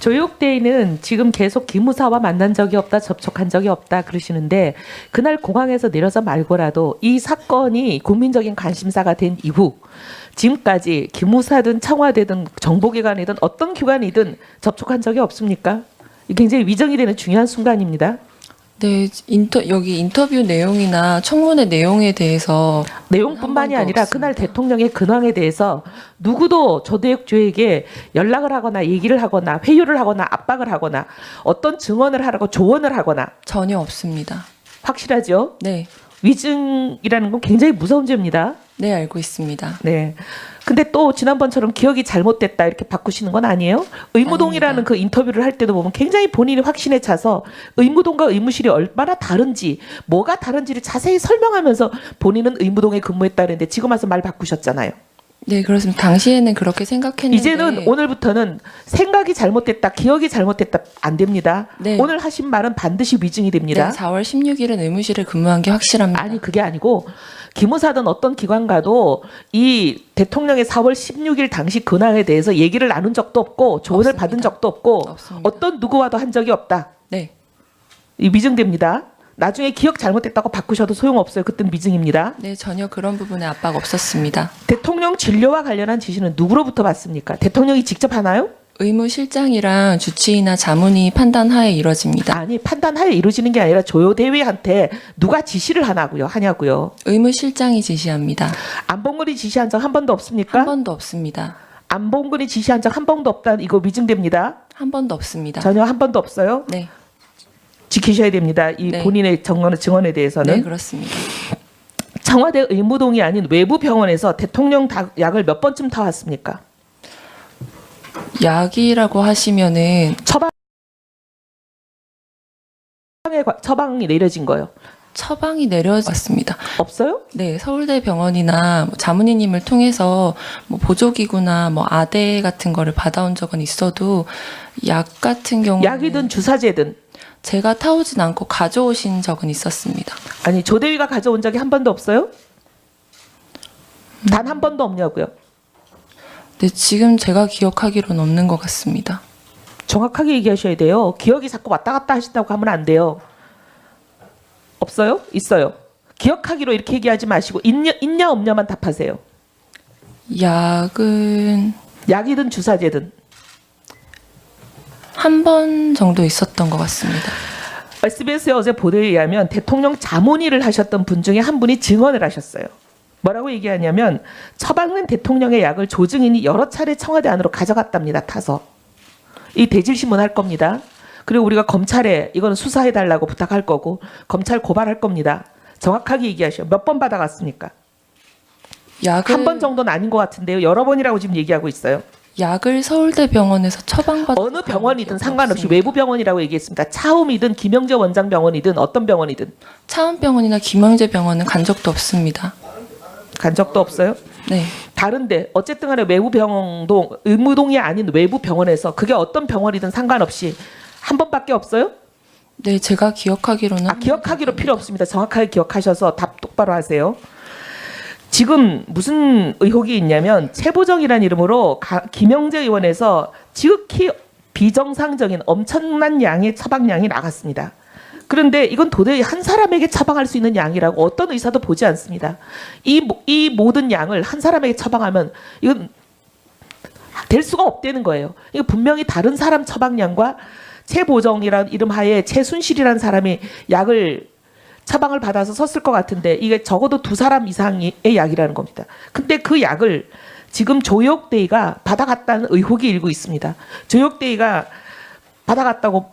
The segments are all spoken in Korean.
조혁대는 지금 계속 기무사와 만난 적이 없다, 접촉한 적이 없다 그러시는데 그날 공항에서 내려서 말고라도 이 사건이 국민적인 관심사가 된 이후 지금까지 기무사든 청와대든 정보기관이든 어떤 기관이든 접촉한 적이 없습니까? 굉장히 위정이 되는 중요한 순간입니다. 네, 여기 인터뷰 내용이나 청문회 내용에 대해서 내용뿐만이 한 번도 아니라 없습니다. 그날 대통령의 근황에 대해서 누구도 조대혁조에게 연락을 하거나 얘기를 하거나 회유를 하거나 압박을 하거나 어떤 증언을 하라고 조언을 하거나 전혀 없습니다. 확실하죠? 네, 위증이라는 건 굉장히 무서운 죄입니다. 네 알고 있습니다. 네. 근데 또 지난번처럼 기억이 잘못됐다 이렇게 바꾸시는 건 아니에요? 의무동이라는 아닙니다. 그 인터뷰를 할 때도 보면 굉장히 본인이 확신에 차서 의무동과 의무실이 얼마나 다른지 뭐가 다른지를 자세히 설명하면서 본인은 의무동에 근무했다는데 지금 와서 말 바꾸셨잖아요. 네, 그렇습니다. 당시에는 그렇게 생각했는데 이제는 오늘부터는 생각이 잘못됐다, 기억이 잘못됐다 안 됩니다. 네. 오늘 하신 말은 반드시 위증이 됩니다. 네, 4월 16일은 의무실에 근무한 게 확실합니다. 아니 그게 아니고 기무사든 어떤 기관과도 이 대통령의 4월 16일 당시 근황에 대해서 얘기를 나눈 적도 없고 조언을 없습니다. 받은 적도 없고 없습니다. 어떤 누구와도 한 적이 없다. 네, 이 위증됩니다. 나중에 기억 잘못됐다고 바꾸셔도 소용없어요. 그땐 위증입니다. 네 전혀 그런 부분에 압박 없었습니다. 대통령 진료와 관련한 지시는 누구로부터 받습니까? 대통령이 직접 하나요? 의무실장이랑 주치의나 자문위 판단하에 이뤄집니다. 아니 판단하에 이루어지는 게 아니라 조효대위한테 누가 지시를 하냐고요. 의무실장이 지시합니다. 안봉근이 지시한 적 한 번도 없습니까? 한 번도 없습니다. 안봉근이 지시한 적 한 번도 없다. 이거 위증됩니다. 한 번도 없습니다. 전혀 한 번도 없어요. 네, 지키셔야 됩니다. 이 네. 본인의 증언에 대해서는. 네 그렇습니다. 청와대 의무동이 아닌 외부 병원에서 대통령 약을 몇 번쯤 타왔습니까? 약이라고 하시면은 처방이 내려진 거예요. 처방이 내려왔습니다. 없어요? 네, 서울대병원이나 뭐 자문의님을 통해서 뭐 보조기구나 뭐 아대 같은 거를 받아온 적은 있어도 약 같은 경우는 약이든 주사제든. 제가 타오진 않고 가져오신 적은 있었습니다. 아니 조대위가 가져온 적이 한 번도 없어요? 단 한 번도 없냐고요. 네, 지금 제가 기억하기로는 없는 것 같습니다. 정확하게 얘기하셔야 돼요. 기억이 자꾸 왔다 갔다 하신다고 하면 안 돼요. 없어요? 있어요. 기억하기로 이렇게 얘기하지 마시고 있냐 없냐만 답하세요. 약은 약이든 주사제든. 한 번 정도 있었던 것 같습니다. SBS의 어제 보도에 의하면 대통령 자문의를 하셨던 분 중에 한 분이 증언을 하셨어요. 뭐라고 얘기하냐면 처방된 대통령의 약을 조증인이 여러 차례 청와대 안으로 가져갔답니다. 타서. 이 대질신문 할 겁니다. 그리고 우리가 검찰에 이거는 수사해달라고 부탁할 거고 검찰 고발할 겁니다. 정확하게 얘기하셔. 몇 번 받아갔습니까? 약을 한 번 정도는 아닌 것 같은데요. 여러 번이라고 지금 얘기하고 있어요. 약을 서울대병원에서 처방받은 어느 병원이든 적은 상관없이 없습니다. 외부 병원이라고 얘기했습니다. 차움이든 김영재 원장 병원이든 어떤 병원이든 차은병원이나 김영재 병원은 간 적도 없습니다. 간 적도 없어요. 네, 다른데 어쨌든 간에 외부 병원도 의무동이 아닌 외부 병원에서 그게 어떤 병원이든 상관없이 한 번밖에 없어요? 네 제가 기억하기로는 한 기억하기로 필요 없습니다. 정확하게 기억하셔서 답 똑바로 하세요. 지금 무슨 의혹이 있냐면 최보정이라는 이름으로 김영재 의원에서 지극히 비정상적인 엄청난 양의 처방량이 나갔습니다. 그런데 이건 도저히 한 사람에게 처방할 수 있는 양이라고 어떤 의사도 보지 않습니다. 이 모든 양을 한 사람에게 처방하면 이건 될 수가 없다는 거예요. 이거 분명히 다른 사람 처방량과 최보정이라는 이름 하에 최순실이라는 사람이 약을 처방을 받아서 썼을 것 같은데 이게 적어도 두 사람 이상의 약이라는 겁니다. 근데 그 약을 지금 조혁대위가 받아갔다는 의혹이 일고 있습니다. 조혁대위가 받아갔다고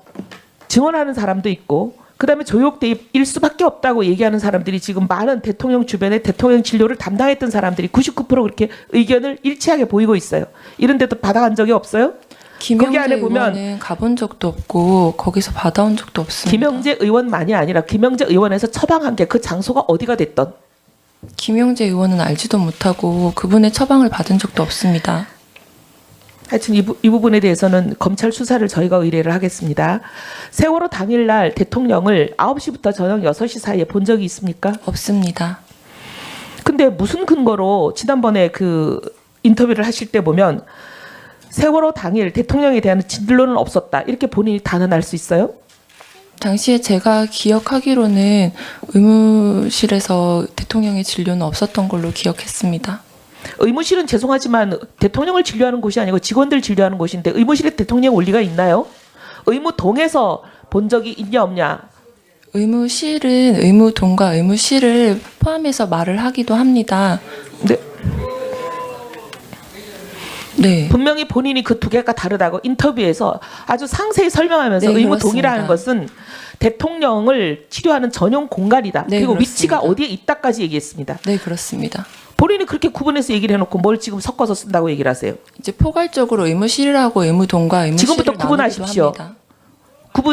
증언하는 사람도 있고 그다음에 조혁대위일 수밖에 없다고 얘기하는 사람들이 지금 많은 대통령 주변에 대통령 진료를 담당했던 사람들이 99% 그렇게 의견을 일치하게 보이고 있어요. 이런 데도 받아간 적이 없어요? 김영재 안에 보면 의원은 가본 적도 없고 거기서 받아온 적도 없습니다. 김영재 의원만이 아니라 김영재 의원에서 처방한 게 그 장소가 어디가 됐던 김영재 의원은 알지도 못하고 그분의 처방을 받은 적도 없습니다. 하여튼 이 부분에 대해서는 검찰 수사를 저희가 의뢰를 하겠습니다. 세월호 당일날 대통령을 9시부터 저녁 6시 사이에 본 적이 있습니까? 없습니다. 근데 무슨 근거로 지난번에 그 인터뷰를 하실 때 보면 세월호 당일 대통령에 대한 진술로는 없었다. 이렇게 본인이 단언할 수 있어요? 당시에 제가 기억하기로는 의무실에서 대통령의 진료는 없었던 걸로 기억했습니다. 의무실은 죄송하지만 대통령을 진료하는 곳이 아니고 직원들 진료하는 곳인데 의무실에 대통령 올 리가 있나요? 의무동에서 본 적이 있냐 없냐? 의무실은 의무동과 의무실을 포함해서 말을 하기도 합니다. 네. 네. 분명히 본인이 그 두 개가 다르다고 인터뷰에서 아주 상세히 설명하면서 네, 의무동이라는 그렇습니다. 것은 대통령을 치료하는 전용 공간이다. 네, 그리고 그렇습니다. 위치가 어디에 있다까지 얘기했습니다. 네, 그렇습니다. 본인이 그렇게 구분해서 얘기를 해놓고 뭘 지금 섞어서 쓴다고 얘기를 하세요? 이제 포괄적으로 의무실이라고 의무동과 의무실을 지금부터 나누기도 구분하십시오. 합니다.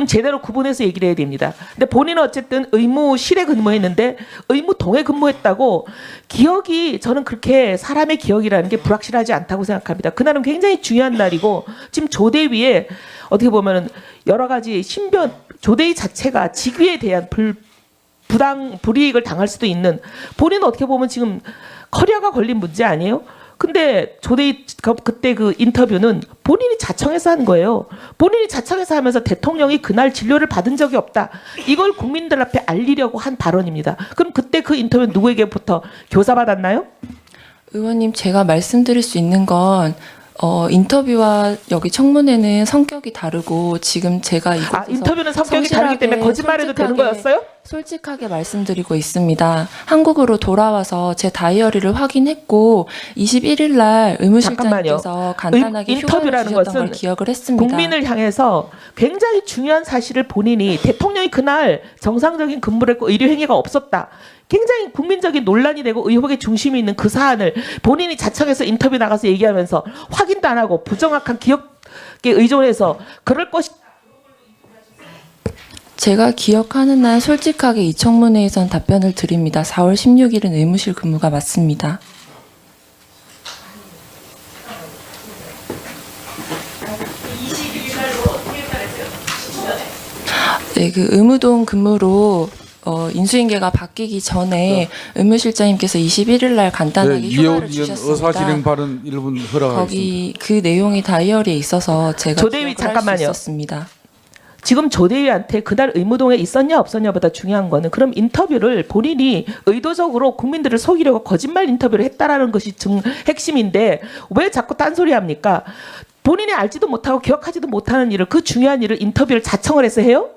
제대로 구분해서 얘기를 해야 됩니다. 근데 본인은 어쨌든 의무실에 근무했는데 의무동에 근무했다고 기억이 저는 그렇게 사람의 기억이라는 게 불확실하지 않다고 생각합니다. 그날은 굉장히 중요한 날이고 지금 조대위에 어떻게 보면은 여러 가지 신변 조대위 자체가 직위에 대한 불이익을 당할 수도 있는 본인은 어떻게 보면 지금 커리어가 걸린 문제 아니에요? 근데 조대희 그때 그 인터뷰는 본인이 자청해서 한 거예요. 본인이 자청해서 하면서 대통령이 그날 진료를 받은 적이 없다. 이걸 국민들 앞에 알리려고 한 발언입니다. 그럼 그때 그 인터뷰 누구에게부터 교사받았나요? 의원님, 제가 말씀드릴 수 있는 건 인터뷰와 여기 청문회는 성격이 다르고 지금 제가 이곳에서 인터뷰는 성격이 다르기 때문에 거짓말해도 되는 거였어요? 솔직하게 말씀드리고 있습니다. 한국으로 돌아와서 제 다이어리를 확인했고 21일 날 의무실장님께서 간단하게 인터뷰라는 휴가를 주셨던 걸 것은 기억을 했습니다. 국민을 향해서 굉장히 중요한 사실을 본인이 대통령이 그날 정상적인 근무를 했고 의료행위가 없었다. 굉장히 국민적인 논란이 되고 의혹의 중심이 있는 그 사안을 본인이 자청해서 인터뷰 나가서 얘기하면서 확인도 안 하고 부정확한 기억에 의존해서 그럴 것이 제가 기억하는 날 솔직하게 이 청문회에선 답변을 드립니다. 4월 16일은 의무실 근무가 맞습니다. 네, 그 의무동 근무로 인수인계가 바뀌기 전에 의무실장님께서 21일 날 간단하게 네, 휴가를 이혜원 의원 주셨습니다. 의사진행 발언 1분 허락하겠습니다. 거기 그 내용이 다이어리에 있어서 제가 조대위 기억을 잠깐만요. 할수 있었습니다. 지금 조대위한테 그날 의무동에 있었냐 없었냐보다 중요한 거는 그럼 인터뷰를 본인이 의도적으로 국민들을 속이려고 거짓말 인터뷰를 했다라는 것이 핵심인데 왜 자꾸 딴소리 합니까? 본인이 알지도 못하고 기억하지도 못하는 일을 그 중요한 일을 인터뷰를 자청을 해서 해요?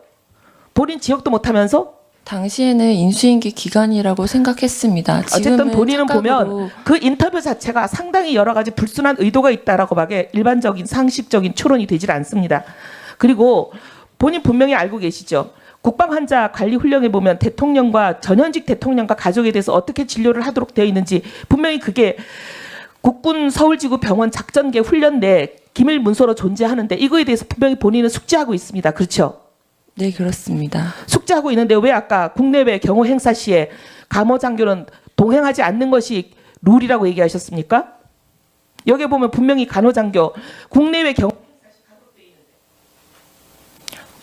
본인 기억도 못하면서? 당시에는 인수인계 기간이라고 생각했습니다. 어쨌든 지금은 본인은 착각으로- 보면 그 인터뷰 자체가 상당히 여러 가지 불순한 의도가 있다라고 밖에 일반적인 상식적인 추론이 되질 않습니다. 그리고 본인 분명히 알고 계시죠. 국방 환자 관리 훈령에 보면 대통령과 전현직 대통령과 가족에 대해서 어떻게 진료를 하도록 되어 있는지 분명히 그게 국군 서울지구 병원 작전계 훈련 내 기밀 문서로 존재하는데 이거에 대해서 분명히 본인은 숙지하고 있습니다. 그렇죠? 네, 그렇습니다. 숙지하고 있는데 왜 아까 국내외 경호 행사 시에 간호장교는 동행하지 않는 것이 룰이라고 얘기하셨습니까? 여기 보면 분명히 간호장교 국내외 경호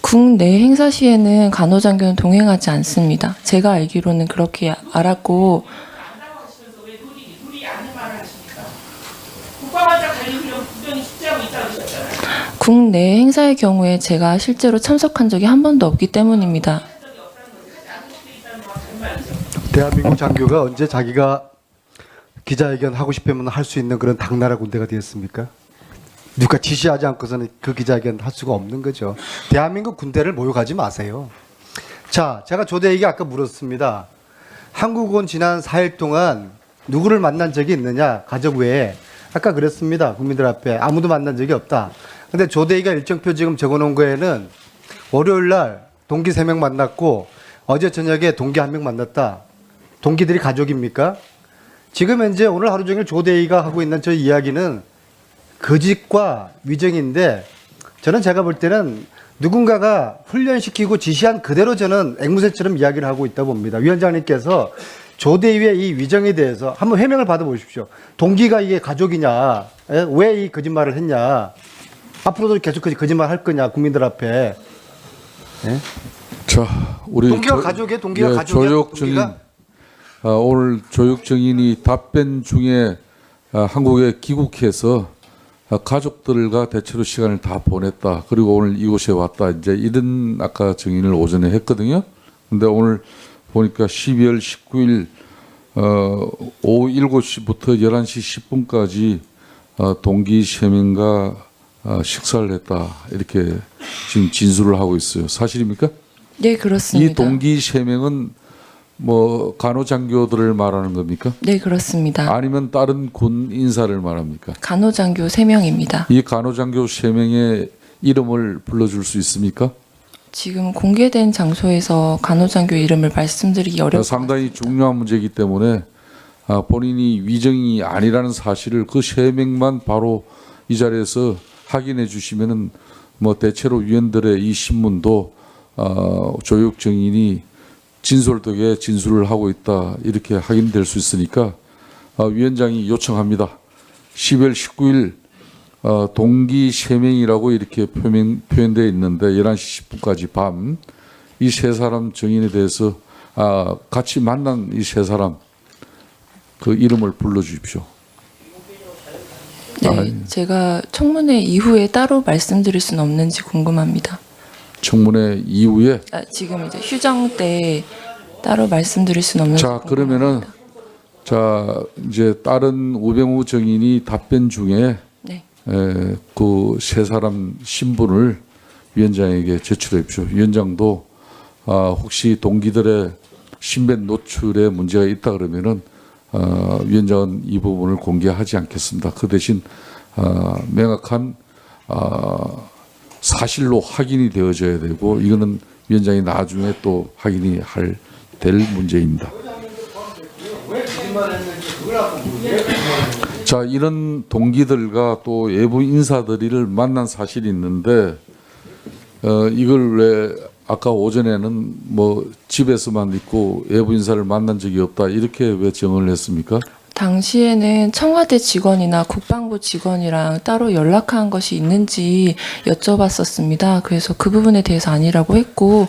국내 행사 시에는 간호장교는 동행하지 않습니다. 제가 알기로는 그렇게 알았고 국방 환자 관리 훈련 분명히 숙지하고 있다고 하셨잖아요. 국내 행사의 경우에 제가 실제로 참석한 적이 한 번도 없기 때문입니다. 대한민국 장교가 언제 자기가 기자회견 하고 싶으면 할 수 있는 그런 당나라 군대가 되었습니까? 누가 지시하지 않고서는 그 기자회견 할 수가 없는 거죠. 대한민국 군대를 모욕하지 마세요. 자, 제가 조대에게 아까 물었습니다. 한국은 지난 4일 동안 누구를 만난 적이 있느냐? 가족 외에. 아까 그랬습니다. 국민들 앞에 아무도 만난 적이 없다. 근데 조대희가 일정표 지금 적어놓은 거에는 월요일 날 동기 3명 만났고 어제 저녁에 동기 1명 만났다. 동기들이 가족입니까? 지금 현재 오늘 하루 종일 조대희가 하고 있는 저 이야기는 거짓과 위정인데 저는 제가 볼 때는 누군가가 훈련시키고 지시한 그대로 저는 앵무새처럼 이야기를 하고 있다 봅니다. 위원장님께서 조대위의 이 위정에 대해서 한번 해명을 받아보십시오. 동기가 이게 가족이냐? 왜 이 거짓말을 했냐? 앞으로도 계속 거짓말 할 거냐? 국민들 앞에. 예? 자, 우리 동기가 가족이에요? 동기가 가족이야? 조혁 증인 동기가? 오늘 조혁 증인이 답변 중에 한국에 귀국해서 가족들과 대체로 시간을 다 보냈다. 그리고 오늘 이곳에 왔다. 이제 이런 아까 증인을 오전에 했거든요. 근데 오늘 보니까 12월 19일 오후 7시부터 11시 10분까지 동기 3명과 식사를 했다. 이렇게 지금 진술을 하고 있어요. 사실입니까? 네, 그렇습니다. 이 동기 3명은 뭐 간호장교들을 말하는 겁니까? 네, 그렇습니다. 아니면 다른 군 인사를 말합니까? 간호장교 3명입니다. 이 간호장교 3명의 이름을 불러줄 수 있습니까? 지금 공개된 장소에서 간호장교 이름을 말씀드리기 어려울 것 상당히 같습니다. 중요한 문제이기 때문에 본인이 위정이 아니라는 사실을 그 3명만 바로 이 자리에서 확인해 주시면은 뭐 대체로 위원들의 이 신문도 조육 증인이 진솔되게 진술을 하고 있다 이렇게 확인될 수 있으니까 위원장이 요청합니다. 12월 19일 동기 3명이라고 이렇게 표현되어 있는데 11시 10분까지 밤 이 3사람 증인에 대해서 같이 만난 이 3사람 그 이름을 불러주십시오. 네, 제가 청문회 이후에 따로 말씀드릴 수는 없는지 궁금합니다. 청문회 이후에 지금 이제 휴정 때 따로 말씀드릴 수는 없는지 자 그러면은 자 이제 다른 우병우 증인이 답변 중에 네. 그 3사람 신분을 위원장에게 제출해 주십시오. 위원장도 혹시 동기들의 신변 노출에 문제가 있다 그러면은 위원장은 이 부분을 공개하지 않겠습니다. 그 대신 명확한 사실로 확인이 되어져야 되고 이거는 위원장이 나중에 또 확인이 될 문제입니다. 자 이런 동기들과 또 외부 인사들을 만난 사실이 있는데 이걸 왜 아까 오전에는 뭐 집에서만 있고 외부 인사를 만난 적이 없다 이렇게 왜 정언을 했습니까? 당시에는 청와대 직원이나 국방부 직원이랑 따로 연락한 것이 있는지 여쭤봤었습니다. 그래서 그 부분에 대해서 아니라고 했고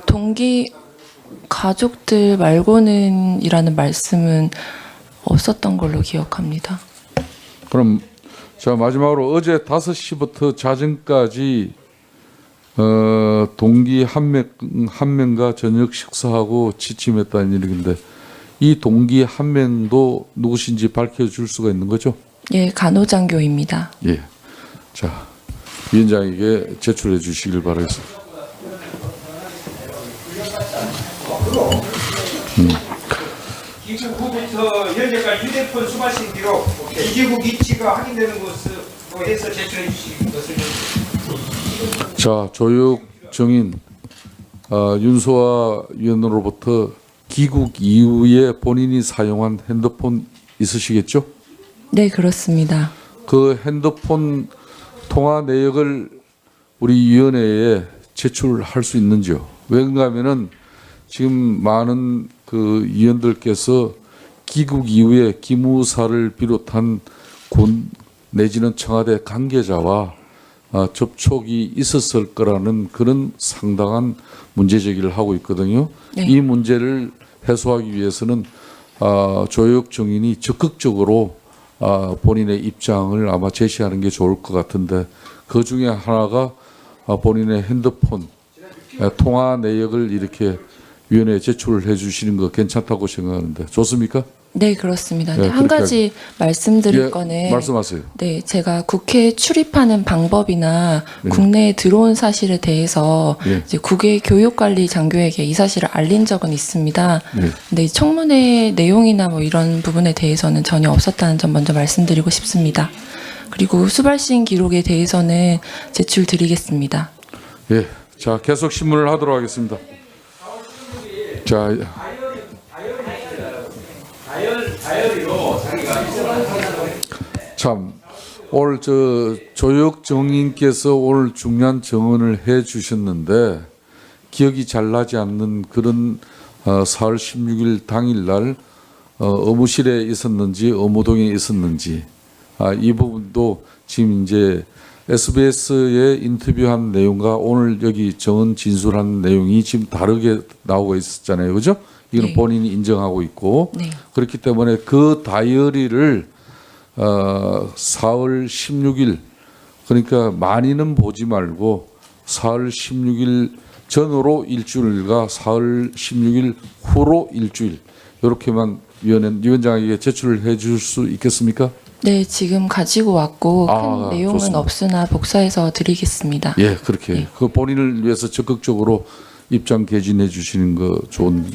동기 가족들 말고는 이라는 말씀은 없었던 걸로 기억합니다. 그럼 자 마지막으로 어제 5시부터 자정까지 동기 한 명과 저녁 식사하고 취침했다는 얘기인데 이 동기 한 명도 누구신지 밝혀줄 수가 있는 거죠? 예, 간호장교입니다. 예. 자 위원장에게 제출해 주시길 바라겠습니다. 기국 후부터 현재까지 휴대폰 수마신 기록 이기국 위치가 확인되는 것으로 해서 제출해 주신 것을 자 조육 정인 윤소아 위원으로부터 귀국 이후에 본인이 사용한 핸드폰 있으시겠죠? 네, 그렇습니다. 그 핸드폰 통화 내역을 우리 위원회에 제출할 수 있는지요? 왜인가 하면은 지금 많은 그 위원들께서 귀국 이후에 기무사를 비롯한 군 내지는 청와대 관계자와 접촉이 있었을 거라는 그런 상당한 문제 제기를 하고 있거든요. 네. 이 문제를 해소하기 위해서는 조혁 정인이 적극적으로 본인의 입장을 아마 제시하는 게 좋을 것 같은데 그 중에 하나가 본인의 핸드폰 통화 내역을 이렇게 위원회에 제출을 해주시는 거 괜찮다고 생각하는데 좋습니까? 네, 그렇습니다. 네, 네, 한 그렇게 가지 말씀드릴 예, 거는 말씀하세요. 네, 제가 국회에 출입하는 방법이나 네. 국내에 들어온 사실에 대해서 네. 이제 국외 교육관리 장교에게 이 사실을 알린 적은 있습니다. 네. 근데 이 청문회 내용이나 뭐 이런 부분에 대해서는 전혀 없었다는 점 먼저 말씀드리고 싶습니다. 그리고 수발신 기록에 대해서는 제출드리겠습니다. 예, 자 계속 신문을 하도록 하겠습니다. 자, 참 오늘 조혁 정인께서 오늘 중요한 정언을 해 주셨는데 기억이 잘 나지 않는 그런 4월 16일 당일날 의무실에 있었는지 의무동에 있었는지 이 부분도 지금 이제 SBS에 인터뷰한 내용과 오늘 여기 정언 진술한 내용이 지금 다르게 나오고 있었잖아요. 그죠? 이건 네. 본인이 인정하고 있고 네. 그렇기 때문에 그 다이어리를 4월 16일 그러니까 많이는 보지 말고 4월 16일 전으로 일주일과 4월 16일 후로 일주일 이렇게만 위원장에게 제출을 해줄 수 있겠습니까? 네, 지금 가지고 왔고 아, 큰 내용은 좋습니다. 없으나 복사해서 드리겠습니다. 예, 그렇게 네. 그 본인을 위해서 적극적으로 입장 개진해 주시는 거 좋은